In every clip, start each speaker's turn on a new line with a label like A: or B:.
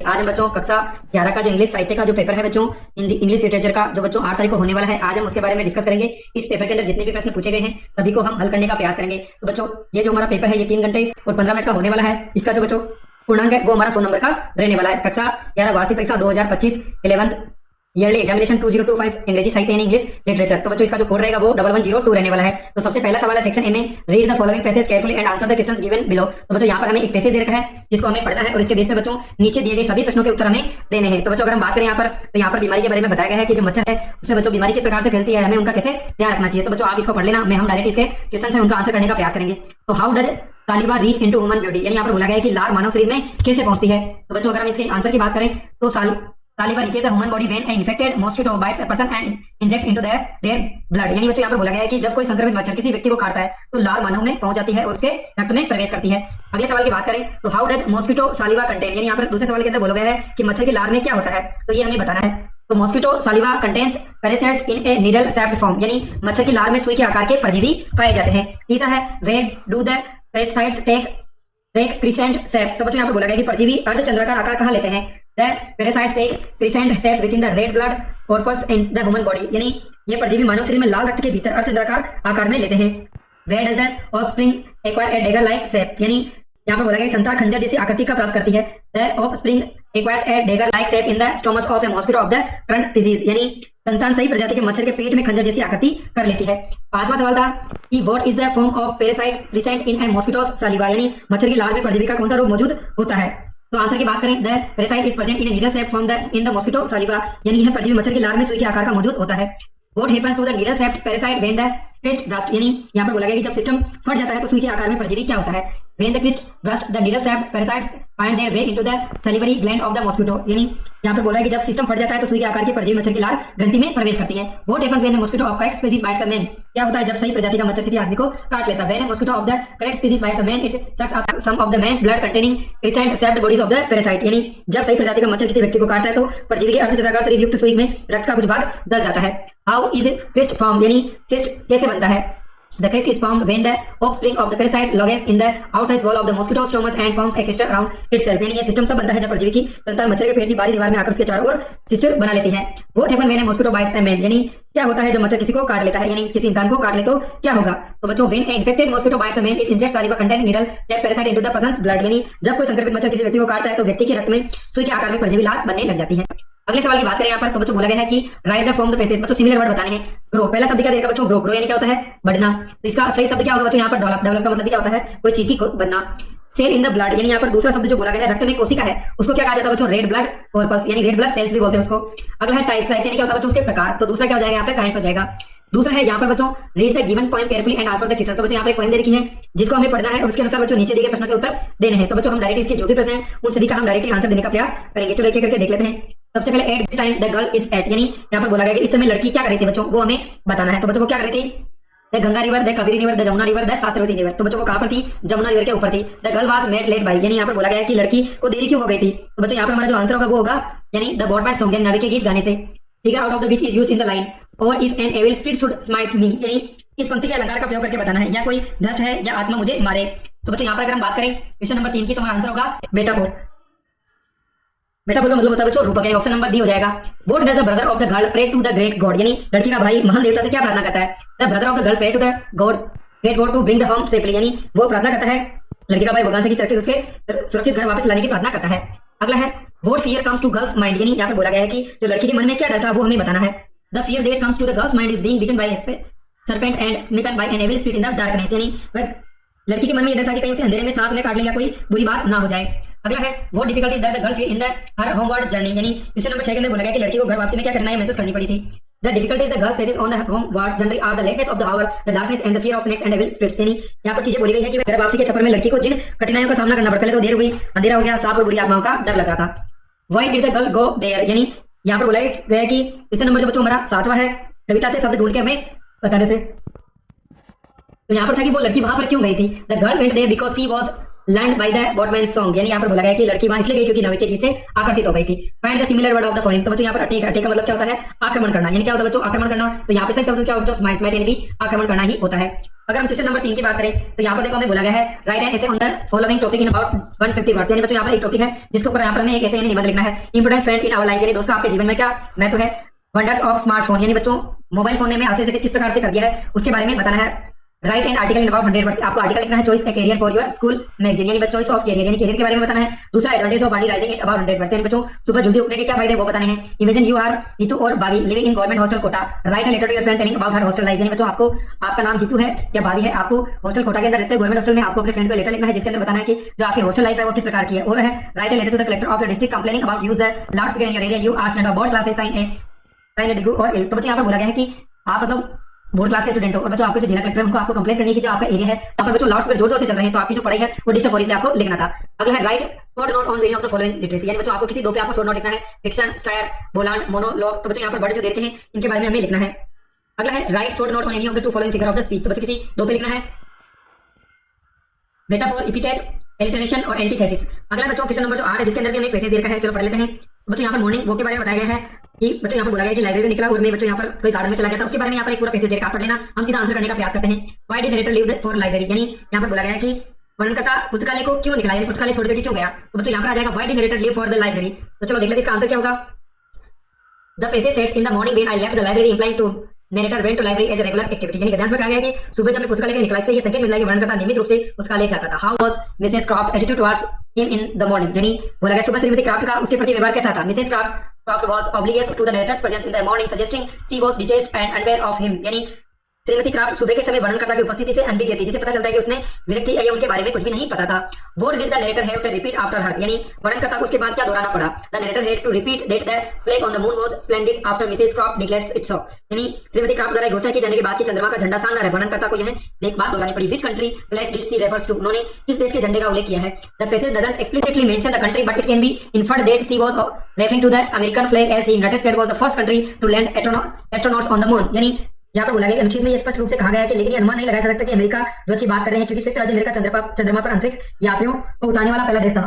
A: आज हम बच्चों कक्षा 11 का जो इंग्लिश साहित्य का जो पेपर है बच्चों, इंग्लिश लिटरेचर का जो बच्चों 8 तारीख को होने वाला है, आज हम उसके बारे में डिस्कस करेंगे। इस पेपर के अंदर जितने भी प्रश्न पूछे गए हैं सभी को हम हल करने का प्रयास करेंगे। तो बच्चों ये जो हमारा पेपर है ये 3 घंटे और 15 मिनट का होने वाला है। इसका जो बच्चों पूर्णांक है वो हमारा 100 नंबर का रहने वाला है। कक्षा 11 वार्षिक परीक्षा 2025 11th ईयरली एग्जामिनेशन 2025 अंग्रेजी साहित्य यानी इंग्लिश लिटरेचर। तो बच्चों इसका जो कोड रहेगा वो 1102 रहने वाला है। तो सबसे पहला सवाल है सेक्शन ए में, read the following passage carefully and answer the questions given below. तो बच्चों यहाँ पर हमें एक पैसेज दे रखा है जिसको हमें पढ़ना है और इसके बेस पे बच्चों नीचे दिए गए सभी प्रश्नों के उत्तर हमें देने हैं। तो बच्चों अगर हम बात करें यहाँ पर, तो यहाँ पर बीमारी के बारे में बताया गया है कि जो मच्छर है उसमें बच्चों बीमारी किस प्रकार से फैलती है, हमें उनका कैसे ध्यान रखना चाहिए। तो बच्चों आप इसको पढ़ लेना, मैं हम डायरेक्ट इसके क्वेश्चन है उनका आंसर करने का प्रयास करेंगे। तो how does saliva reach into human body, यानी यहाँ पर बोला गया है कि लार मानव शरीर में कैसे पहुंचती है। तो बच्चों अगर हम इसके आंसर की बात करें तो saliva reaches the human body when an infected mosquito bites a person and injects into their blood, यानी बच्चों यहाँ पर बोला गया है कि जब कोई संक्रमित मच्छर किसी व्यक्ति को काटता है तो लार मानव में पहुंच जाती है और उसके रक्त में प्रवेश करती है। अगले सवाल की बात करें तो हाउ डज मॉस्किटो सालिवा कंटेन, यानी यहाँ पर दूसरे सवाल के अंदर बोला गया है कि मच्छर की लार में क्या होता है, तो ये हमें बताना है। तो mosquito saliva contains parasites in a needle shaped form, यानी मच्छर की लार में सुई के आकार के परजीवी पाए जाते हैं। तीसरा है where do the parasites take crescent shape, तो बच्चों यहाँ पर बोला गया कि परजीवी अर्धचंद्राकार आकार कहाँ लेते हैं। The parasites take crescent shape within the red blood corpus in the human body, यानी ये परजीवी मानव शरीर में लाल रक्त के भीतर अर्धचंद्राकार आकार में लेते हैं। Where does the offspring acquire a dagger like shape, यानी यहाँ पर बोला गया संतान खंजर जैसी आकृति का प्राप्त करती है। The offspring acquires a dagger like shape in the stomach of a mosquito of the current species, यानी संतान सही प्रजाति के मच्छर के पेट में खंजर जैसी आकृति कर लेती है। पांचवा सवाल था कि what is the form of parasite present in a mosquito's saliva, यानी मच्छर की लार में परजीवी का कौन सा रोग मौजूद होता है। तो आंसर की बात करें the parasite is present in a needle shape form in the mosquito saliva, यानी यह परजीवी मच्छर की लार में सुई के आकार का मौजूद होता है। What happened to the needle shaped parasite when the cyst burst, यानी यहाँ पर बोला गया कि जब सिस्टम फट जाता है तो सुई के आकार में परजीवी क्या होता है। When the cyst burst, the needle shaped parasites find their way into the salivary gland of the mosquito, यानी यहाँ पर बोला है कि जब सिस्टम फट जाता है तो सुई के आकार की परजीवी मच्छर की लार ग्रंथि में प्रवेश करती है। What happens when a mosquito of correct species bites a man, क्या होता है जब सही प्रजाति का मच्छर किसी आदमी को काट लेता है। When a mosquito of the correct species bites a man, it sucks up some of the man's blood containing crescent shaped bodies of the parasite, यानी जब सही प्रजाति का मच्छर किसी व्यक्ति को काटता है तो परजीवी के अर्धचंद्राकार शरीर युक्त सुई में रक्त का कुछ भाग दस जाता है। हाउ इज क्रिस्ट फॉर्म, यानी सिस्ट कैसे बनता है। The crest is formed when the offspring of the parasite lodges in the outside wall of the mosquito stomach and forms a crest around itself, यानी ये सिस्टम तब बनता है जब परजीवी की संतान मच्छर के पेट की बाहरी दीवार में आकर उसके चारों ओर सिस्ट बना लेती है। What happens when a mosquito bites a man, यानी क्या होता है जब मच्छर किसी को काट लेता है, यानी किसी इंसान को काट ले तो क्या होगा। तो बच्चों when an infected mosquito bites a man, it injects saliva containing needle shaped parasite into the person's blood, यानी जब कोई संक्रमित मच्छर किसी व्यक्ति को काटता है तो व्यक्ति के रक्त में सुई के आकार में परजीवी लार बनने लग जाती है। अगले सवाल की बात करें यहाँ पर, तो बच्चों बोला गया है कि right the form the passage, बच्चों सिमिलर वर्ड बताने हैं। ग्रो, पहला शब्द क्या देगा बच्चों, ग्रो। ग्रो यानी क्या होता है, बढ़ना। तो इसका सही शब्द क्या होगा बच्चों यहाँ पर, डेवलप। डेवलप का मतलब क्या होता है, कोई चीज की बनना। सेल इन द ब्लड, यानी यहाँ पर दूसरा शब्द जो बोला गया है रक्त में कोशिका है उसको क्या कहा जाता है बच्चों, रेड ब्लड कॉर्पस, यानी रेड ब्लड सेल्स भी बोलते हैं उसको। अगला है टाइप्स, यानी क्या होता है बच्चों उसके प्रकार। तो दूसरा क्या हो जाएगा यहाँ पे, काइंड्स हो जाएगा। दूसरा है यहाँ पर बच्चों read the given poem carefully and answer the question, तो बच्चों यहाँ पे पोएम दे रखी है जिसको हमें पढ़ना है और उसके अनुसार बच्चों नीचे दिए गए प्रश्नों के उत्तर देने हैं। तो बच्चों हम डायरेक्ट इसके जो भी प्रश्न हैं उन सभी का हम डायरेक्टली आंसर देने का प्रयास करेंगे। चलो एक एक करके देख लेते हैं। सबसे पहले at this time the girl is at, यानी यहाँ पर बोला गया कि इस समय लड़की क्या कर रही थी बच्चों, वो हमें बताना है। तो बच्चों को क्या कर रही थी, the Ganga river, the Kaveri river, the Jamuna river, the Shastravati river. तो बच्चों को कहां पर थी, जमुना रिवर के ऊपर थी। The girl was made late by, यानी यहाँ पर बोला गया है कि लड़की को देरी क्यों हो गई थी। तो बच्चों यहाँ पर हमारा जो आंसर होगा वो होगा यानी द बॉट बाय सॉन्ग, यानी नाविक के गीत गाने से। Figure out of the which is used in the line और if an evil spirit should smite me, यानी इस पंक्ति के अलंकार का प्रयोग करके बताना है, या कोई धष्ट है या आत्मा मुझे मारे। तो बच्चों यहाँ पर अगर हम बात करें क्वेश्चन नंबर 3 की, तो हमारा आंसर होगा मेटाफोर। मेटाफोर का मतलब होता है बच्चों रूपक, ऑप्शन नंबर डी हो जाएगा। What does the brother of the girl pray to the great God, यानी लड़की का भाई महान देवता से क्या प्रार्थना करता है। The brother of the girl pray to the God great God to bring the home safely, यानी वो प्रार्थना करता है लड़की का भाई भगवान से कि उसके सुरक्षित घर वापस लाने की प्रार्थना करता है। अगला है what fear comes to girls mind, यानी यहाँ पर बोला गया है कि जो लड़की के मन में क्या डर था वो हमें बताना है। The fear that comes to the girls mind is being beaten by a serpent and smitten by an evil spirit in the darkness, यानी लड़की के मन में यह डर था कि कहीं उसे अंधेरे में सांप ने काट ले या कोई बुरी बात ना हो जाए। अगला है what difficulties that the girl faced in the her homeward journey, यानी क्वेश्चन नंबर 6 के अंदर बोला गया कि लड़की को घर वापसी में क्या कठिनाई महसूस करनी पड़ी थी। The difficulties the girl faces on the homeward journey are the lateness of the hour, the darkness and the fear of snakes and evil spirits, यानी यहाँ पर चीजें बोली गई है कि घर वापसी के सफर में लड़की को जिन कठिनाइयों का सामना करना पड़ा। पहले तो देर हुई, अंधेरा हो गया, सांप और बुरी आत्माओं का डर लगा था। Why did the girl go there, यानी यहाँ पर बोला गया कि क्वेश्चन नंबर जो बच्चों हमारा 7वां है, कविता से शब्द ढूंढ के हमें बता देते। तो यहाँ पर था कि वो लड़की वहां पर क्यों गई थी। The girl went there because she was land by the boatman song, यानी यहाँ पर बोला गया कि लड़की वहां इसलिए गई क्योंकि नर्तकी से आकर्षित हो गई थी। Find the similar word of the following, तो बच्चों यहाँ पर अटैक, अटैक का मतलब क्या होता है? आक्रमण करना, यानी क्या होता है बच्चों? आक्रमण करना। तो यहाँ पे सही शब्द क्या होगा बच्चों? स्माइट, स्माइट यानी भी आक्रमण करना ही होता है। अगर हम क्वेश्चन नंबर 3 की बात करें तो यहाँ पर देखो हमें बोला गया है write an essay on the following topic in about 150 words, यानी बच्चों यहाँ पर एक टॉपिक है जिसके ऊपर यहाँ पर हमें एक ऐसे निबंध लिखना है। Importance friend in our life, यानी दोस्तों आपके जीवन में क्या महत्व है? वंडर्स ऑफ स्मार्टफोन, यानी बच्चों मोबाइल फोन ने हमें आश्चर्यचकित किस प्रकार से कर दिया है उसके बारे में बताना है। Write an article in about 100 words, आपको आर्टिकल लिखना है choice a career for your school magazine, यानी चॉइस ऑफ कैरियर यानी कैरियर के बारे में बताना है। दूसरा advantage of early rising at about 100 words, यानी बच्चों सुबह जल्दी उठने के क्या फायदे वो बताने हैं। Imagine you are Hitu or Bavi living in government hostel Kota, write a letter to your friend telling about her hostel life, यानी बच्चों आपको, आपका नाम हितू है या बावी है, आपको हॉस्टल कोटा के अंदर रहते हैं गवर्नमेंट हॉस्टल में, आपको अपने फ्रेंड को लेटर लिखना है जिसके अंदर बताना है कि जो आपकी हॉस्टल लाइफ है वो किस प्रकार की है। और है write a letter to the collector of your district complaining about user loudspeaker in your area, you are student of board classes sign A degree और एल। तो बच्चों यहाँ पर बोला गया है कि आप मतलब बोर्ड क्लास के स्टूडेंट हो और बच्चों आपके जो जिला कलेक्टर उनको आपको कंप्लेंट करनी है कि जो आपका एरिया है वहाँ पर बच्चों लाउड स्पीकर जोर जोर से चल रहे हैं, तो आपकी जो पढ़ाई है वो डिस्टर्ब हो रही है, आपको लिखना था। अगला है right short note on very of the following literacy, यानी बच्चों आपको किसी दो पे आपको शॉर्ट नोट लिखना है। फिक्शन, स्टायर, बोलांड, मोनोलॉग, तो बच्चों यहाँ पर बड़े जो देर के हैं इनके बारे में हमें लिखना है। अगला है right short note on any of the two following figure of the speech, तो बच्चों किसी दो पे लिखना है। मेटाफोर, एपिथेट, एलिटरेशन और एंटीथेसिस। अगला बच्चों क्वेश्चन नंबर जो 8 है जिसके अंदर भी हमें पैसेज दे रखा है, चलो पढ़ लेते हैं। बच्चों यहाँ पर मॉर्निंग वॉक के बारे में बताया गया है कि बच्चों यहाँ पर बोला गया कि लाइब्रेरी निकला और मैं बच्चों यहाँ पर कोई गार्डन में चला गया था, उसके बारे में यहाँ पर एक पूरा पैसेज दे रखा, आप पढ़ लेना। हम सीधा आंसर करने का प्रयास करते हैं। Why did narrator leave for library, यानी यहाँ पर बोला गया है कि वर्णनकर्ता पुस्तकालय को क्यों निकला, यानी पुस्तकालय छोड़ करके क्यों गया। तो बच्चों यहाँ पर आ जाएगा why did narrator leave for the library. तो चलो देख लेते हैं इसका आंसर क्या होगा। The passage sets in the morning when I left the library implying to narrator went to library as a regular activity, यानी गद्यांश में कहा गया है कि सुबह जब मैं पुस्तकालय के निकला, इससे ये संकेत मिलता है कि वर्णनकर्ता नियमित रूप से पुस्तकालय जाता था। How was Mrs Croft attitude towards him in the morning, यानी बोला गया सुबह श्रीमती क्राफ्ट का उसके प्रति व्यवहार कैसा था। Mrs Craft was oblivious to the narrator's presence in the morning suggesting she was detached and unaware of him, यानी श्रीमती क्राफ्ट सुबह के समय वर्णनकर्ता की उपस्थिति से अनभिज्ञ थी, जिसे पता चलता है कि उसने विरक्त थी या उनके बारे में कुछ भी नहीं पता था। What did the narrator have to repeat after her, यानी वर्णनकर्ता को उसके बाद क्या दोहराना पड़ा। The narrator had to repeat that the flag on the moon was splendid after Mrs Craft declares it so, यानी श्रीमती क्राफ्ट द्वारा घोषणा की जाने के बाद कि चंद्रमा का झंडा शानदार है, वर्णनकर्ता को यह एक बात दोहरानी पड़ी। Which country place did she refers to, उन्होंने किस देश के झंडे का उल्लेख किया है। The passage doesn't explicitly mention the country but it can be inferred that she was referring to the American flag as United States was the first country to land astronauts on the moon, यानी यहाँ पर बोला गया अनुच्छेद में ये स्पष्ट रूप से कहा गया है कि लेकिन अनुमान नहीं लगाया जा सकता कि अमेरिका ध्वज की बात कर रहे हैं क्योंकि संयुक्त राज्य अमेरिका चंद्रमा पर अंतरिक्ष यात्रियों को उतारने वाला पहला देश था।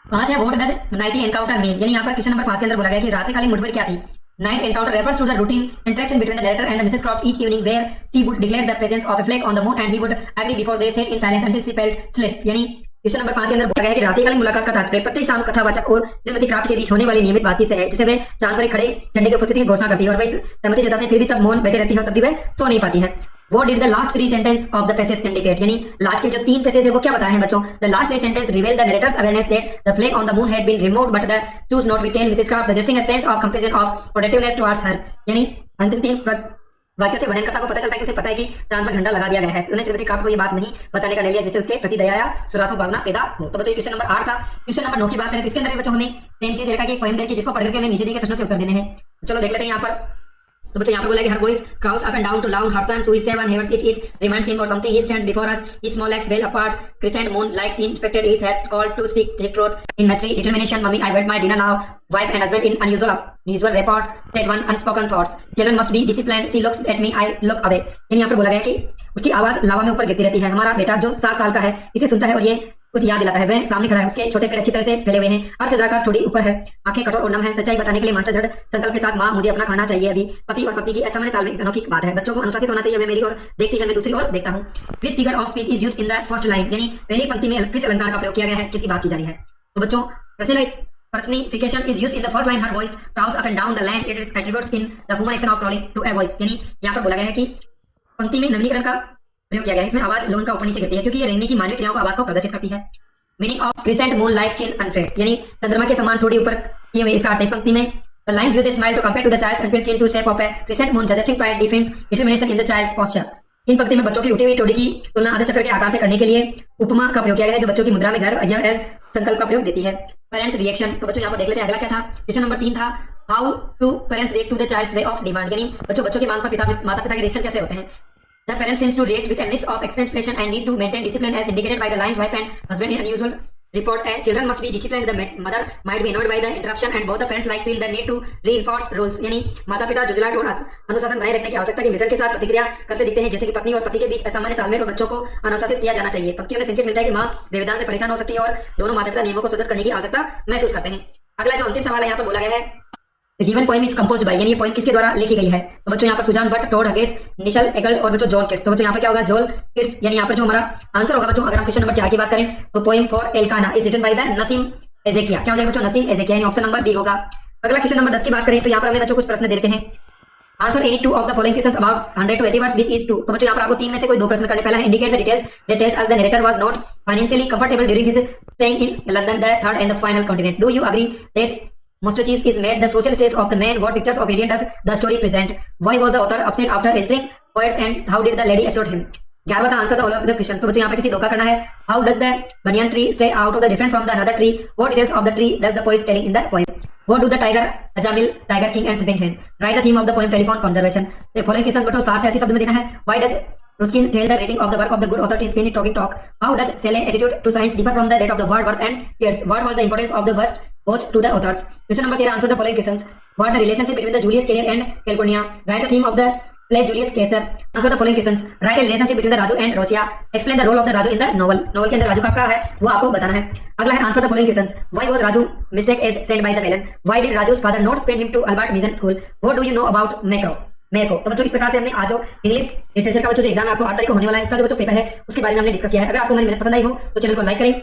A: 5 है what does night encounter mean, यानी यहाँ पर क्वेश्चन नंबर 5 के अंदर बोला गया कि रात्रिकालीन मुठभेड़ क्या थी। Night encounter refers to the routine interaction between the narrator and Mrs Croft each evening where she would declare the presence of a flag on the moon and he would agree before they set in silence until she felt sleep, यानी question number 5 के अंदर बोला गया है कि रात्रिकालीन मुलाकात का तात्पर्य प्रत्येक शाम कथावाचक और श्रीमती क्राफ्ट के बीच होने वाली नियमित बातचीत से है, जिसे वे चांद पर खड़े झंडे की उपस्थिति की घोषणा करती है और वे सहमति जताते हैं, फिर भी तब मौन बैठे रहती है और तब भी वे सो नहीं पाती है। What did the last 3 sentence of the passage indicate, यानी लास्ट के जो 3 पैसेज है वो क्या बता रहे हैं बच्चों। The last 3 sentence reveal the narrator's awareness that the flag on the moon had been removed but the choose not retained Mrs. Craft, suggesting a sense of compassion of protectiveness towards her, यानी अंतिम 3 वाक्यों से वर्णनकर्ता को पता चलता है कि उसे पता है कि चांद पर झंडा लगा दिया गया है। उन्हें श्रीमती क्राफ्ट को ये बात नहीं बताने का निर्णय लिया जिससे उसके प्रति दया या सुरात्मक भावना पैदा हो। तो बच्चों क्वेश्चन नंबर 8 था। क्वेश्चन नंबर 9 की बात करें तो इसके अंदर भी बच्चों हमें सेम चीज देखा कि एक पोएम देखी जिसको पढ़ करके हमें नीचे दिए गए प्रश्नों के उत्तर देने हैं। तो चलो देख लेते हैं यहाँ पर। तो बच्चों यहाँ पर बोला कि her voice crowds up and down to lown her sun who is 7 havers it reminds him or something he stands before us his small legs well apart crescent moon like scene expected his head called to speak his truth in mystery determination mummy I want my dinner now wife and husband in unusual report that one unspoken thoughts children must be disciplined she looks at me I look away, यानी यहाँ पर बोला गया कि उसकी आवाज लावा में ऊपर गिरती रहती है। हमारा बेटा जो 7 साल का है इसे सुनता है और ये कुछ याद दिलाता है। वह सामने खड़ा है, उसके छोटे पैर अच्छी तरह से फैले हुए हैं, अर्धचंद्राकार थोड़ी ऊपर है, आंखें कठोर और नम है। सच्चाई बताने के लिए मास्टर दृढ़ संकल्प के साथ माँ मुझे अपना खाना चाहिए अभी। पति और पत्नी की असामान्य तालमेल अनोखी बात है। बच्चों को अनुशासित होना चाहिए, वे मेरी ओर देखती है मैं दूसरी ओर देखता हूँ। This figure of speech is used in the first line, यानी पहली पंक्ति में किस अलंकार का प्रयोग किया गया है, किसकी बात की जा रही है। तो बच्चों personification is used in the first line her voice prowls up and down the land it is attributes in the human action of crawling to a voice, यानी यहाँ पर बोला गया है कि पंक्ति में नवीनीकरण का प्रयोग किया गया है। इसमें आवाज लोन का ऊपर नीचे गिरती है क्योंकि ये रहने की मानवीय क्रियाओं को आवाज को प्रदर्शित करती है। Meaning of crescent moon like chin unfed, यानी चंद्रमा के समान थोड़ी ऊपर किए हुए इसका अर्थ इस पंक्ति में the lines use a smile to compare to the child's unfilled chin to shape of a crescent moon suggesting pride defense determination in the child's posture। इन पंक्ति में बच्चों की उठी हुई ठोड़ी की तुलना आधे चक्र के आकार से करने के लिए उपमा का प्रयोग किया गया है जो बच्चों की मुद्रा में गर्व या संकल्प का प्रयोग देती है। पेरेंट्स रिएक्शन, तो बच्चों यहाँ पर देख लेते हैं अगला क्या था। क्वेश्चन नंबर 3 था how to parents react to the child's way of demand, यानी बच्चों की मांग पर माता पिता के रिएक्शन कैसे होते हैं। The parents seems to react with a mix of expectation and need to maintain discipline as indicated by the lines wife and husband in unusual report a children must be disciplined, the mother might be annoyed by the interruption and both the parents like feel the need to reinforce rules। यानी माता पिता जुजलाहट और अनुशासन बनाए रखने की आवश्यकता की मिशन के साथ प्रतिक्रिया करते दिखते हैं, जैसे कि पत्नी और पति के बीच असामान्य तालमेल और बच्चों को अनुशासित किया जाना चाहिए। पंक्तियों में संकेत मिलता है कि माँ व्यवधान से परेशान हो सकती है और दोनों माता पिता नियमों को सुदृढ़ करने की आवश्यकता महसूस करते हैं। अगला जो अंतिम सवाल है यहाँ पर बोला गया है, The given poem is composed by, यानी ये पोएम किसके द्वारा लिखी गई है? तो बच्चों यहाँ पर सुजान भट्ट, टोड हगेस, निशल एगल और बच्चों जॉन किट्स। तो बच्चों यहाँ पर क्या होगा? John Keats. यानी यहाँ पर जो हमारा आंसर होगा बच्चों, अगर हम क्वेश्चन नंबर 4 की बात करें तो poem for Elkana is written by the Nissim Ezekiel. क्या हो जाएगा बच्चों? नसीम एजेकिया, यानी ऑप्शन नंबर बी होगा। अगला क्वेश्चन नंबर 10 की बात करें तो यहाँ पर हमें बच्चों कुछ प्रश्न देते हैं। Answer any two of the following questions about 100 to 80 words which is true. तो बच्चों यहाँ पर आपको 3 में से कोई 2 प्रश्न करने। पहला है indicate the details that tells us the narrator was not financially comfortable during his staying in London, the third and the final continent. Do you agree that Monster cheese is made the social status of the man? What pictures of Indian does the story present? Why was the author upset after entering poets and how did the lady assure him? 11वां का answer था all of the question. तो बच्चों यहाँ पे किसी धोखा करना है। How does the banyan tree stay out of the different from the another tree? What details of the tree does the poet telling in the poem? What do the tiger, Ajamil, tiger king and sleeping hen? Write the theme of the poem telephone conservation। तो following questions बच्चों 7 से 80 शब्द में देना है। Why does Ruskin tell the rating of the work of the good author in Spinning Talking Talk? How does Shelley's attitude to science differ from the that of the Wordsworth and Keats? What was the importance of the first watch to the authors? Question number 13, answer the following questions. What the relationship between the Julius Caesar and Calpurnia? Write the theme of the play Julius Caesar. Answer the following questions. Write a relationship between the Raju and Rosia. Explain the role of the Raju in the novel. Novel के अंदर राजू का क्या है वो आपको बताना है। अगला है answer the following questions. Why was Raju mistake as sent by the villain? Why did Raju's father not send him to Albert Mission School? What do you know about Macro? मेरे को। तो बच्चों इस प्रकार से हमने आज जो इंग्लिश लिटरेचर का बच्चों जो एग्जाम है आपको 8 तारीख को होने वाला है, इसका जो बच्चों पेपर है उसके बारे में हमने डिस्कस किया है। अगर आपको मेरी मेहनत पसंद आई हो तो चैनल को लाइक करें।